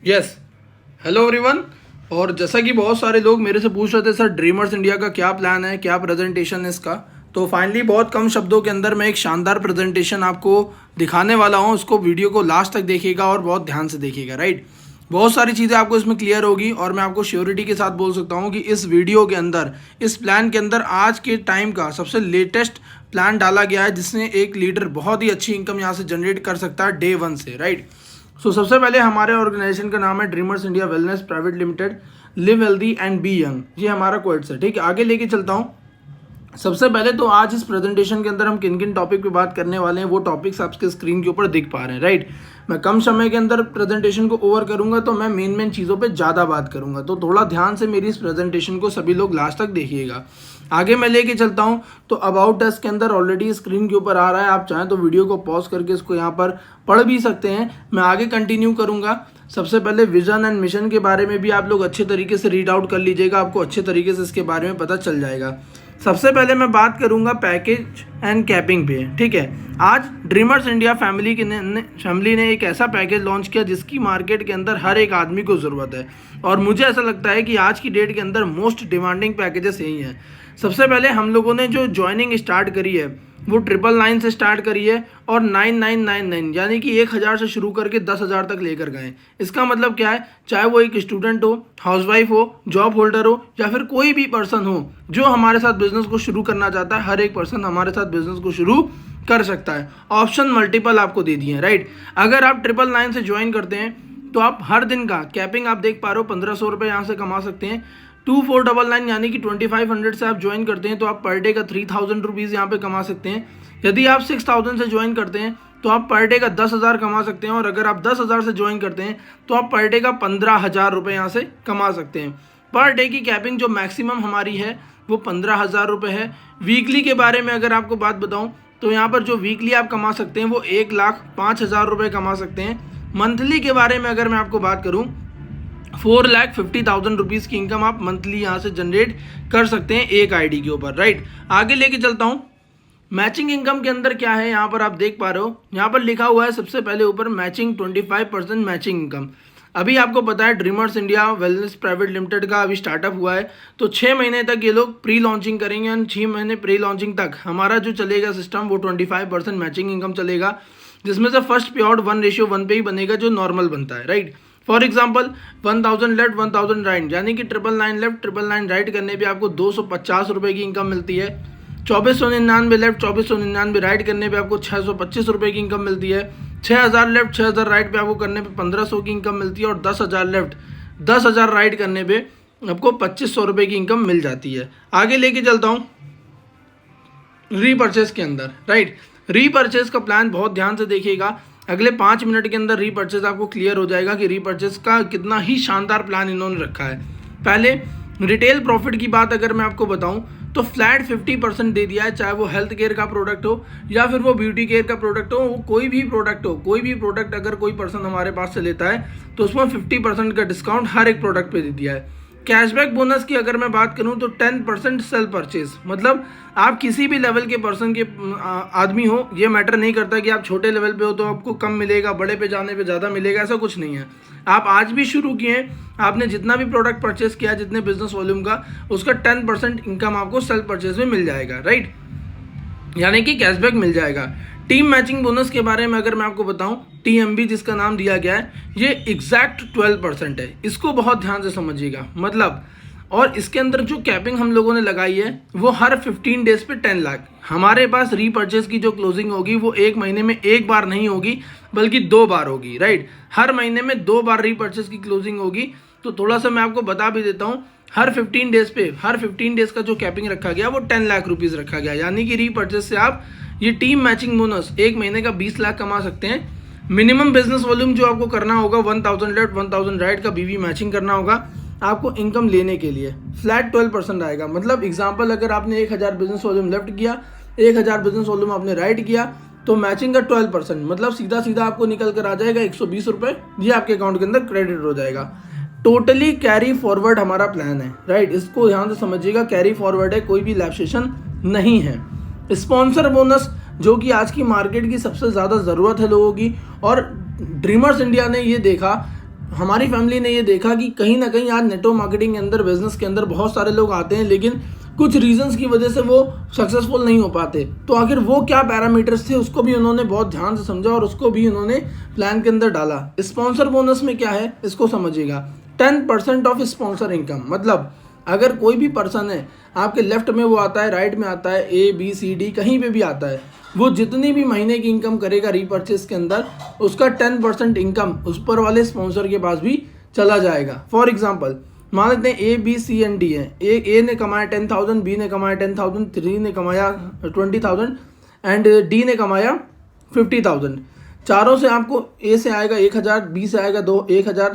Yes. Hello everyone. और जैसा कि बहुत सारे लोग मेरे से पूछ रहे थे, सर ड्रीमर्स इंडिया का क्या प्लान है, क्या प्रेजेंटेशन है इसका। तो फाइनली बहुत कम शब्दों के अंदर मैं एक शानदार प्रेजेंटेशन आपको दिखाने वाला हूँ। उसको वीडियो को लास्ट तक देखिएगा और बहुत ध्यान से देखिएगा, राइट। बहुत सारी चीज़ें आपको इसमें क्लियर होगी और मैं आपको श्योरिटी के साथ बोल सकता हूँ कि इस वीडियो के अंदर, इस प्लान के अंदर आज के टाइम का सबसे लेटेस्ट प्लान डाला गया है, जिससे एक लीडर बहुत ही अच्छी इनकम यहाँ से जनरेट कर सकता है डे 1 से, राइट। सबसे पहले हमारे ऑर्गेनाइजेशन का नाम है dreamers India wellness private limited, live healthy and be young. ये हमारा कोट्स है, ठीक है। आगे लेके चलता हूँ। सबसे पहले तो आज इस प्रेजेंटेशन के अंदर हम किन किन टॉपिक पे बात करने वाले हैं, वो टॉपिक्स आपके स्क्रीन के ऊपर दिख पा रहे हैं, राइट। मैं कम समय के अंदर प्रेजेंटेशन को ओवर करूंगा, तो मैं मेन चीज़ों पे ज़्यादा बात करूंगा। तो थोड़ा ध्यान से मेरी इस प्रेजेंटेशन को सभी लोग लास्ट तक देखिएगा। आगे मैं लेके चलता हूं। तो अबाउट अस के अंदर ऑलरेडी स्क्रीन के ऊपर आ रहा है, आप चाहें तो वीडियो को पॉज करके इसको यहाँ पर पढ़ भी सकते हैं। मैं आगे कंटिन्यू करूंगा। सबसे पहले विजन एंड मिशन के बारे में भी आप लोग अच्छे तरीके से रीड आउट कर लीजिएगा, आपको अच्छे तरीके से इसके बारे में पता चल जाएगा। सबसे पहले मैं बात करूंगा पैकेज एंड कैपिंग पे, ठीक है। आज ड्रीमर्स इंडिया फैमिली ने एक ऐसा पैकेज लॉन्च किया जिसकी मार्केट के अंदर हर एक आदमी को ज़रूरत है, और मुझे ऐसा लगता है कि आज की डेट के अंदर मोस्ट डिमांडिंग पैकेजेस यही हैं। सबसे पहले हम लोगों ने जो ज्वाइनिंग स्टार्ट करी है वो 999 से स्टार्ट करी है, और 9999 यानी कि 1000 से शुरू करके 10,000 तक लेकर गए। इसका मतलब क्या है, चाहे वो एक स्टूडेंट हो, हाउसवाइफ हो, जॉब होल्डर हो, या फिर कोई भी पर्सन हो जो हमारे साथ बिजनेस को शुरू करना चाहता है, हर एक पर्सन हमारे साथ बिजनेस को शुरू कर सकता है। ऑप्शन मल्टीपल आपको दे दिए हैं, राइट। अगर आप 999 से ज्वाइन करते हैं तो आप हर दिन का कैपिंग आप देख पा रहे हो 1500 रुपये यहाँ से कमा सकते हैं। 2499 यानी कि 2500 से आप ज्वाइन करते हैं तो आप पर डे का 3000 रुपीज़ यहाँ पे कमा सकते हैं। यदि आप 6000 से ज्वाइन करते हैं तो आप पर डे का 10,000 कमा सकते हैं, और अगर आप 10,000 से ज्वाइन करते हैं तो आप पर डे का 15,000 रुपये यहाँ से कमा सकते हैं। पर डे की कैपिंग जो मैक्सिमम हमारी है वो 15,000 रुपये है। वीकली के बारे में अगर आपको बात बताऊँ तो यहाँ पर जो वीकली आप कमा सकते हैं वो 1,05,000 रुपये कमा सकते हैं। मंथली के बारे में अगर मैं आपको बात करूँ, 4,50,000 रुपीज़ की इनकम आप मंथली यहाँ से जनरेट कर सकते हैं एक आईडी के ऊपर, राइट। आगे लेके चलता हूँ। मैचिंग इनकम के अंदर क्या है, यहाँ पर आप देख पा रहे हो, यहाँ पर लिखा हुआ है सबसे पहले ऊपर मैचिंग 25% मैचिंग इनकम। अभी आपको पता है dreamers India wellness private limited का अभी स्टार्टअप हुआ है, तो 6 महीने तक ये लोग प्री लॉन्चिंग करेंगे, और 6 महीने प्री लॉन्चिंग तक हमारा जो चलेगा सिस्टम वो 25% मैचिंग इनकम चलेगा, जिसमें से फर्स्ट पे आउट 1:1 पे ही बनेगा जो नॉर्मल बनता है, right. For example 1000 left 1000 right, यानी कि 999 लेफ्ट 999 राइट करने पे आपको 250 रुपये की इनकम मिलती है। 2499 लेफ्ट 2499 राइट करने पे आपको 625 रुपये की इनकम मिलती है। 6000 लेफ्ट 6000 राइट पे आपको करने पे 1500 की इनकम मिलती है, और 10,000 लेफ्ट 10,000 राइट करने पे आपको 2500 रुपये की इनकम मिल जाती है। आगे लेके चलता हूँ रीपर्चेस के अंदर, राइट। रीपर्चेस का प्लान बहुत ध्यान से देखिएगा, अगले 5 मिनट के अंदर रीपर्चेस आपको क्लियर हो जाएगा कि रीपर्चेस का कितना ही शानदार प्लान इन्होंने रखा है। पहले रिटेल प्रॉफिट की बात अगर मैं आपको बताऊं तो फ्लैट 50% दे दिया है, चाहे वो हेल्थ केयर का प्रोडक्ट हो या फिर वो ब्यूटी केयर का प्रोडक्ट हो, वो कोई भी प्रोडक्ट अगर कोई पर्सन हमारे पास से लेता है तो उसमें 50% का डिस्काउंट हर एक प्रोडक्ट पे दे दिया है। कैशबैक बोनस की अगर मैं बात करूं तो 10% सेल परचेज, मतलब आप किसी भी लेवल के पर्सन के आदमी हो, ये मैटर नहीं करता कि आप छोटे लेवल पे हो तो आपको कम मिलेगा, बड़े पे जाने पे ज़्यादा मिलेगा, ऐसा कुछ नहीं है। आप आज भी शुरू किए, आपने जितना भी प्रोडक्ट परचेस किया, जितने बिजनेस वॉल्यूम का, उसका 10% इनकम आपको सेल परचेज में मिल जाएगा, राइट, यानी कि कैशबैक मिल जाएगा। टीम मैचिंग बोनस के बारे में अगर मैं आपको बताऊं, TMB जिसका नाम दिया गया है, ये एग्जैक्ट 12% है। इसको बहुत ध्यान से समझिएगा, मतलब, और इसके अंदर जो कैपिंग हम लोगों ने लगाई है वो हर 15 डेज पे 10 लाख। हमारे पास रीपर्चेज की जो क्लोजिंग होगी वो एक महीने में एक बार नहीं होगी बल्कि 2 बार होगी, राइट। हर महीने में 2 बार रीपर्चेज की क्लोजिंग होगी। तो थोड़ा सा मैं आपको बता भी देता हूँ, हर 15 डेज का जो कैपिंग रखा गया वो 10 लाख रुपीज़ रखा गया, यानी कि रीपर्चेज से आप ये टीम मैचिंग बोनस एक महीने का 20 लाख कमा सकते हैं। मिनिमम बिजनेस वॉल्यूम जो आपको करना होगा 1000 लेफ्ट 1000 राइट का BV मैचिंग करना होगा आपको इनकम लेने के लिए। फ्लैट 12% आएगा, मतलब एग्जांपल अगर आपने 1000 बिजनेस वॉल्यूम लेफ्ट किया, 1000 बिजनेस वॉल्यूम आपने राइट किया, तो मैचिंग का 12%, मतलब सीधा सीधा आपको निकल कर आ जाएगा 120 रुपये, ये आपके अकाउंट के अंदर क्रेडिट हो जाएगा। टोटली कैरी फॉरवर्ड हमारा प्लान है, राइट, इसको ध्यान से समझिएगा, कैरी फॉरवर्ड है, कोई भी लैप्सेशन नहीं है। स्पॉन्सर बोनस जो कि आज की मार्केट की सबसे ज़्यादा ज़रूरत है लोगों की, और ड्रीमर्स इंडिया ने ये देखा हमारी फैमिली ने ये देखा कि कहीं ना कहीं आज नेटवर्क मार्केटिंग के अंदर, बिजनेस के अंदर बहुत सारे लोग आते हैं, लेकिन कुछ रीजंस की वजह से वो सक्सेसफुल नहीं हो पाते। तो आखिर वो क्या पैरामीटर्स थे, उसको भी उन्होंने बहुत ध्यान से समझा और उसको भी उन्होंने प्लान के अंदर डाला। स्पॉन्सर बोनस में क्या है इसको समझिएगा। 10% ऑफ स्पॉन्सर इनकम, मतलब अगर कोई भी पर्सन है, आपके लेफ्ट में वो आता है, राइट में आता है, ABCD कहीं पे भी आता है, वो जितनी भी महीने की इनकम करेगा रीपर्चेस के अंदर, उसका 10% इनकम उस पर वाले स्पॉन्सर के पास भी चला जाएगा। फॉर एग्जाम्पल मान लेते हैं ABCD है, ए ने कमाया 10,000, B ने कमाया 10,000, 3 ने कमाया 20,000 एंड D ने कमाया 50,000। चारों से आपको A से आएगा 1,000, B से आएगा 1,000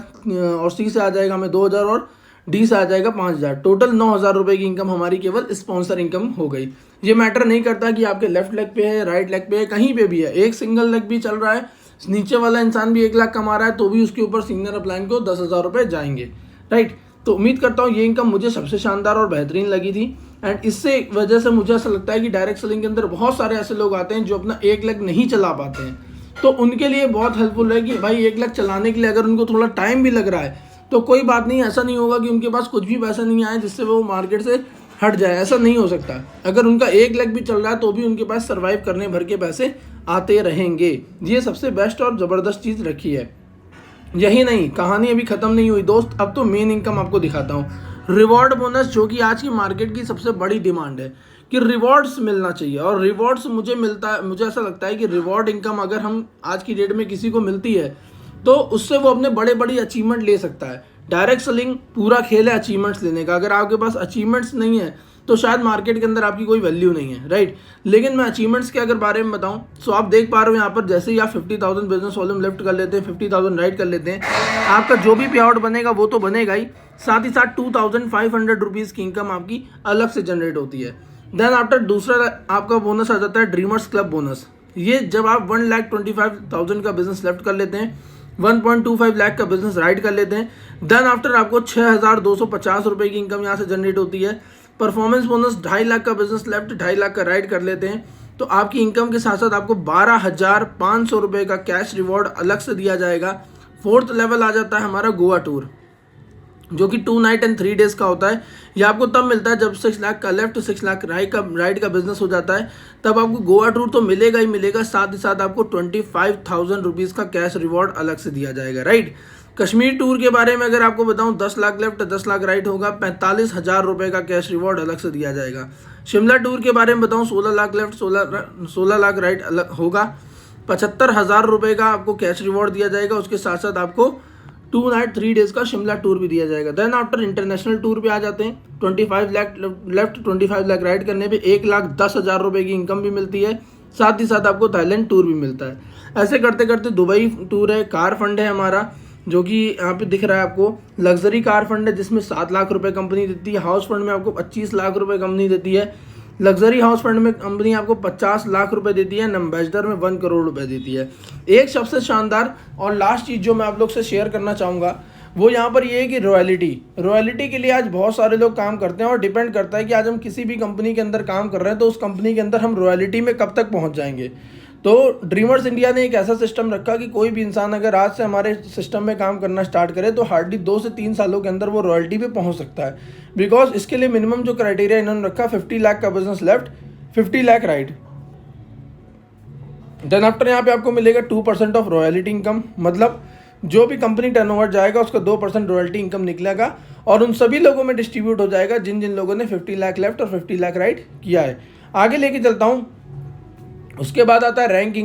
और C से आ जाएगा हमें 2,000 और D से आ जाएगा 5,000। टोटल 9,000 रुपये की इनकम हमारी केवल स्पॉन्सर इनकम हो गई। ये मैटर नहीं करता कि आपके लेफ्ट लेग पे है, राइट लेग पे है, कहीं पे भी है, एक सिंगल लेग भी चल रहा है, नीचे वाला इंसान भी 1 लाख कमा रहा है, तो भी उसके ऊपर सीनियर अपलाइन को 10,000 रुपये जाएंगे, राइट। तो उम्मीद करता हूँ ये इनकम मुझे सबसे शानदार और बेहतरीन लगी थी। एंड इससे वजह से मुझे ऐसा लगता है कि डायरेक्ट सेलिंग के अंदर बहुत सारे ऐसे लोग आते हैं जो अपना 1 लाख नहीं चला पाते हैं, तो उनके लिए बहुत हेल्पफुल है कि भाई 1 लाख चलाने के लिए अगर उनको थोड़ा टाइम भी लग रहा है तो कोई बात नहीं, ऐसा नहीं होगा कि उनके पास कुछ भी पैसा नहीं आए जिससे वो मार्केट से हट जाए, ऐसा नहीं हो सकता। अगर उनका 1 लाख भी चल रहा है तो भी उनके पास सर्वाइव करने भर के पैसे आते रहेंगे। ये सबसे बेस्ट और ज़बरदस्त चीज़ रखी है। यही नहीं, कहानी अभी ख़त्म नहीं हुई दोस्त, अब तो मेन इनकम आपको दिखाता हूँ। रिवॉर्ड बोनस, जो कि आज की मार्केट की सबसे बड़ी डिमांड है कि रिवॉर्ड्स मिलना चाहिए, और रिवॉर्ड्स मुझे ऐसा लगता है कि रिवॉर्ड इनकम अगर हम आज की डेट में किसी को मिलती है तो उससे वो अपने बड़े बड़ी अचीवमेंट ले सकता है। डायरेक्ट सेलिंग पूरा खेल है अचीवमेंट्स लेने का। अगर आपके पास अचीवमेंट्स नहीं है तो शायद मार्केट के अंदर आपकी कोई वैल्यू नहीं है, राइट। लेकिन मैं अचीवमेंट्स के अगर बारे में बताऊं तो आप देख पा रहे हो यहाँ पर, जैसे ही आप 50,000 बिजनेस वॉल्यूम लेफ्ट कर लेते हैं, 50,000 राइट कर लेते हैं, आपका जो भी पे आउट बनेगा वो तो बनेगा ही, साथ ही साथ 2,500 रुपीज़ की इनकम आपकी अलग से जनरेट होती है। देन आफ्टर दूसरा आपका बोनस आ जाता है ड्रीमर्स क्लब बोनस। ये जब आप 1,25,000 का बिजनेस लेफ्ट कर लेते हैं, 1.25 लाख का बिजनेस राइट कर लेते हैं, देन आफ्टर आपको 6,250 रुपये की इनकम यहाँ से जनरेट होती है। परफॉर्मेंस बोनस 2.5 लाख का बिजनेस लेफ्ट, 2.5 लाख का राइट कर लेते हैं, तो आपकी इनकम के साथ साथ आपको 12,500 रुपये का कैश रिवॉर्ड अलग से दिया जाएगा। फोर्थ लेवल आ जाता है हमारा गोवा टूर, जो कि 2 नाइट एंड 3 डेज का होता है। ये आपको तब मिलता है जब 6 लाख का लेफ्ट, 6 लाख राइट का बिजनेस हो जाता है, तब आपको गोवा टूर तो मिलेगा ही मिलेगा, साथ ही साथ आपको 25,000 रुपीज़ का कैश रिवॉर्ड अलग से दिया जाएगा, राइट। कश्मीर टूर के बारे में अगर आपको बताऊं, 10 लाख लेफ्ट 10 लाख राइट होगा, 45,000 रुपये का कैश रिवॉर्ड अलग से दिया जाएगा। शिमला टूर के बारे में बताऊं, 16 लाख लेफ्ट 16 लाख राइट अलग होगा, 75,000 रुपये का आपको कैश रिवॉर्ड दिया जाएगा। उसके साथ साथ आपको 2 नाइट 3 डेज का शिमला टूर भी दिया जाएगा। देन आफ्टर इंटरनेशनल टूर पे आ जाते हैं, 25 लाख लेफ्ट 25 लाख राइट करने पे 1,10,000 रुपये की इनकम भी मिलती है, साथ ही साथ आपको थाईलैंड टूर भी मिलता है। ऐसे करते करते दुबई टूर है, कार फंड है हमारा, जो कि यहाँ पे दिख रहा है आपको, लग्जरी कार फंड है जिसमें 7 लाख रुपए कंपनी देती है। हाउस फंड में आपको 25 लाख रुपए कंपनी देती है। लग्जरी हाउस फंड में कंपनी आपको 50 लाख रुपए देती है। एम्बेसडर में 1 करोड़ रुपए देती है। एक सबसे शानदार और लास्ट चीज़ जो मैं आप लोग से शेयर करना चाहूँगा वो यहाँ पर ये है कि रॉयल्टी के लिए आज बहुत सारे लोग काम करते हैं, और डिपेंड करता है कि आज हम किसी भी कंपनी के अंदर काम कर रहे हैं तो उस कंपनी के अंदर हम रॉयल्टी में कब तक पहुँच जाएंगे। तो ड्रीमर्स इंडिया ने एक ऐसा सिस्टम रखा कि कोई भी इंसान अगर आज से हमारे सिस्टम में काम करना स्टार्ट करे तो हार्डली 2 से 3 सालों के अंदर वो रॉयल्टी पे पहुंच सकता है। बिकॉज इसके लिए मिनिमम जो क्राइटेरिया इन्होंने रखा, 50 लाख का business left, 50 lakh right. Then after यहाँ पे आपको मिलेगा 2% ऑफ रॉयल्टी इनकम, मतलब जो भी कंपनी टर्नओवर जाएगा उसका 2% रॉयल्टी इनकम निकलेगा, और उन सभी लोगों में डिस्ट्रीब्यूट हो जाएगा जिन जिन लोगों ने 50 लाख लेफ्ट और 50 लाख राइट किया है। आगे लेके चलता हूँ। उसके बाद आता है रैंक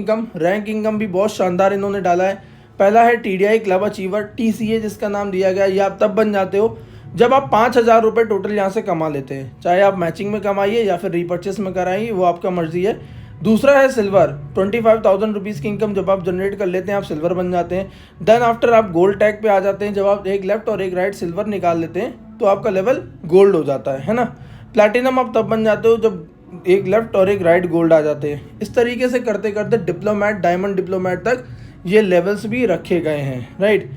इनकम भी बहुत शानदार इन्होंने डाला है। पहला है TDI क्लब अचीवर, TCA जिसका नाम दिया गया है। ये आप तब बन जाते हो जब आप 5,000 रुपये टोटल यहाँ से कमा लेते हैं, चाहे आप मैचिंग में कमाइए या फिर रीपर्चेस में कराइए, वो आपका मर्जी है। दूसरा है सिल्वर, 25,000 रुपीज़ की इनकम जब आप जनरेट कर लेते हैं आप सिल्वर बन जाते हैं। देन आफ्टर आप गोल्ड टैग पे आ जाते हैं, जब आप एक लेफ्ट और एक राइट सिल्वर निकाल लेते हैं तो आपका लेवल गोल्ड हो जाता है ना। प्लैटिनम आप तब बन जाते हो जब एक लेफ्ट और एक राइट गोल्ड आ जाते हैं। इस तरीके से करते करते डिप्लोमेट, डायमंड डिप्लोमेट तक ये लेवल्स भी रखे गए हैं, राइट।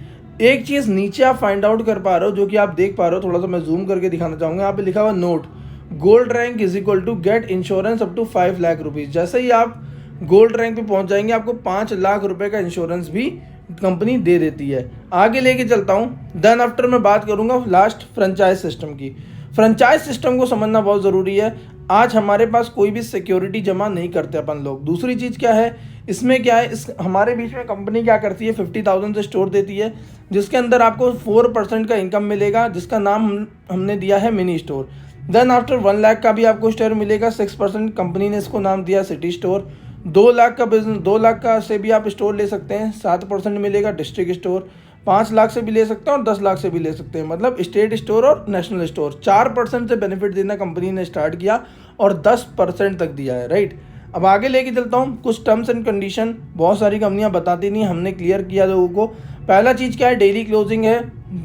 एक चीज़ नीचे आप फाइंड आउट कर पा रहे हो, जो कि आप देख पा रहे हो, थोड़ा सा मैं जूम करके दिखाना चाहूँगा। यहाँ पे लिखा हुआ note, gold rank is equal to get insurance up to 5 lakh rupees. जैसे ही आप गोल्ड रैंक पे पहुँच जाएंगे आपको 5 लाख रुपए का इंश्योरेंस भी कंपनी दे देती है। आगे लेके चलता हूँ। देन आफ्टर मैं बात करूँगा लास्ट फ्रेंचाइज सिस्टम की। फ्रेंचाइज सिस्टम को समझना बहुत ज़रूरी है। आज हमारे पास कोई भी सिक्योरिटी जमा नहीं करते अपन लोग। दूसरी चीज़ क्या है, इसमें क्या है, इस हमारे बीच में कंपनी क्या करती है, 50,000 से स्टोर देती है जिसके अंदर आपको 4% का इनकम मिलेगा, जिसका नाम हमने दिया है mini store. Then after 1 lakh का भी आपको स्टोर मिलेगा, 6% कंपनी ने इसको नाम दिया सिटी स्टोर। 2 लाख का बिजनेस, 2 लाख का से भी आप स्टोर ले सकते हैं, 7% मिलेगा डिस्ट्रिक्ट स्टोर। 5 लाख से भी ले सकते हैं और 10 लाख से भी ले सकते हैं, मतलब स्टेट स्टोर और नेशनल स्टोर। 4% से बेनिफिट देना कंपनी ने स्टार्ट किया और 10% तक दिया है, राइट। अब आगे लेके चलता हूँ। कुछ टर्म्स एंड कंडीशन बहुत सारी कंपनियां बताती नहीं, हमने क्लियर किया लोगों को। पहला चीज़ क्या है, डेली क्लोजिंग है।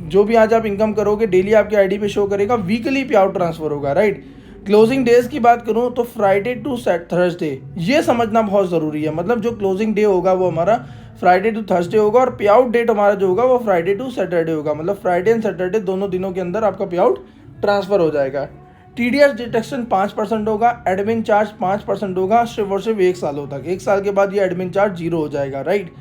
जो भी आज आप इनकम करोगे डेली आपके आईडी पे शो करेगा। वीकली पे आउट ट्रांसफर होगा, राइट। क्लोजिंग डेज की बात करूँ तो फ्राइडे टू थर्सडे, ये समझना बहुत ज़रूरी है। मतलब जो क्लोजिंग डे होगा वो हमारा फ्राइडे टू थर्सडे होगा और पे आउट डेट हमारा जो होगा वो फ्राइडे टू सैटरडे होगा। मतलब फ्राइडे एंड सैटरडे दोनों दिनों के अंदर आपका पे आउट ट्रांसफर हो जाएगा। TDS डिडक्शन 5% होगा, एडमिन चार्ज 5% होगा, सिर्फ और सिर्फ 1 सालों तक। 1 साल के बाद ये एडमिन चार्ज 0 हो जाएगा, राइट।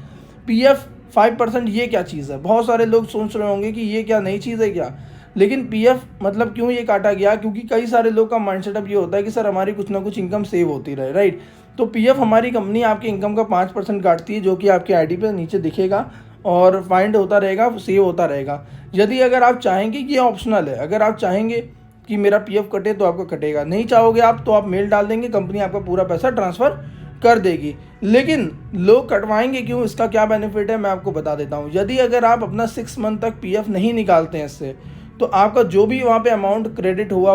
PF 5%, ये क्या चीज़ है, बहुत सारे लोग सोच रहे होंगे कि ये क्या नई चीज़ है क्या। लेकिन PF मतलब क्यों ये काटा गया, क्योंकि कई सारे लोग का माइंडसेट अब ये होता है कि सर हमारी कुछ ना कुछ इनकम सेव होती रहे, राइट। तो PF हमारी कंपनी आपके इनकम का 5% काटती है, जो कि आपके आईडी पे नीचे दिखेगा और फाइंड होता रहेगा, सेव होता रहेगा। यदि अगर आप चाहेंगे, ये ऑप्शनल है, अगर आप चाहेंगे कि मेरा PF कटे तो आपका कटेगा, नहीं चाहोगे आप तो आप मेल डाल देंगे, कंपनी आपका पूरा पैसा ट्रांसफ़र कर देगी। लेकिन लोग कटवाएंगे क्यों, इसका क्या बेनिफिट है मैं आपको बता देता हूँ। यदि अगर आप अपना 6 मंथ तक PF नहीं निकालते हैं इससे, तो आपका जो भी वहाँ पे अमाउंट क्रेडिट हुआ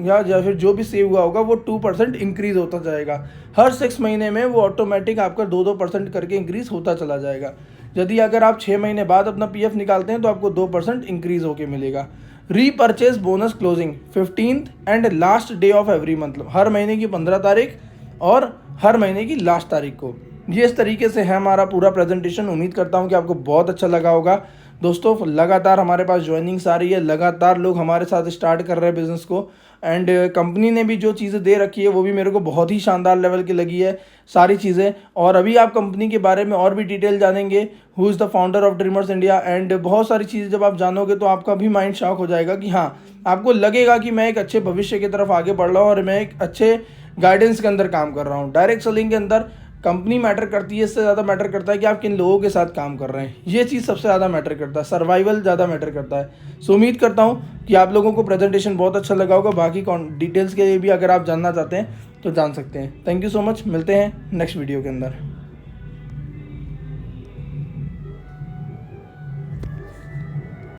या फिर जो भी सेव हुआ होगा वो 2% इंक्रीज़ होता जाएगा। हर 6 महीने में वो ऑटोमेटिक आपका 2% करके इंक्रीज़ होता चला जाएगा। यदि अगर आप 6 महीने बाद अपना PF निकालते हैं तो आपको 2% इंक्रीज़ होके मिलेगा। Repurchase bonus closing 15th and last day of every month, हर महीने की 15 तारीख और हर महीने की लास्ट तारीख को। ये इस तरीके से है हमारा पूरा प्रेजेंटेशन। उम्मीद करता हूँ कि आपको बहुत अच्छा लगा होगा। दोस्तों लगातार हमारे पास ज्वाइनिंग्स आ रही है, लगातार लोग हमारे साथ स्टार्ट कर रहे हैं बिज़नेस को, एंड कंपनी ने भी जो चीज़ें दे रखी है वो भी मेरे को बहुत ही शानदार लेवल की लगी है सारी चीज़ें। और अभी आप कंपनी के बारे में और भी डिटेल जानेंगे, who is the founder of dreamers India, and बहुत सारी चीज़ें जब आप जानोगे तो आपका भी माइंड शॉक हो जाएगा कि हाँ, आपको लगेगा कि मैं एक अच्छे भविष्य की तरफ आगे बढ़ रहा हूँ और मैं एक अच्छे गाइडेंस के अंदर काम कर रहा हूँ। डायरेक्ट सेलिंग के अंदर कंपनी मैटर करती है, इससे ज़्यादा मैटर करता है कि आप किन लोगों के साथ काम कर रहे हैं। ये चीज़ सबसे ज़्यादा मैटर करता है, सर्वाइवल ज़्यादा मैटर करता है। सो उम्मीद करता हूँ कि आप लोगों को प्रेजेंटेशन बहुत अच्छा लगा होगा। बाकी डिटेल्स के लिए भी अगर आप जानना चाहते हैं तो जान सकते हैं। थैंक यू सो मच, मिलते हैं नेक्स्ट वीडियो के अंदर।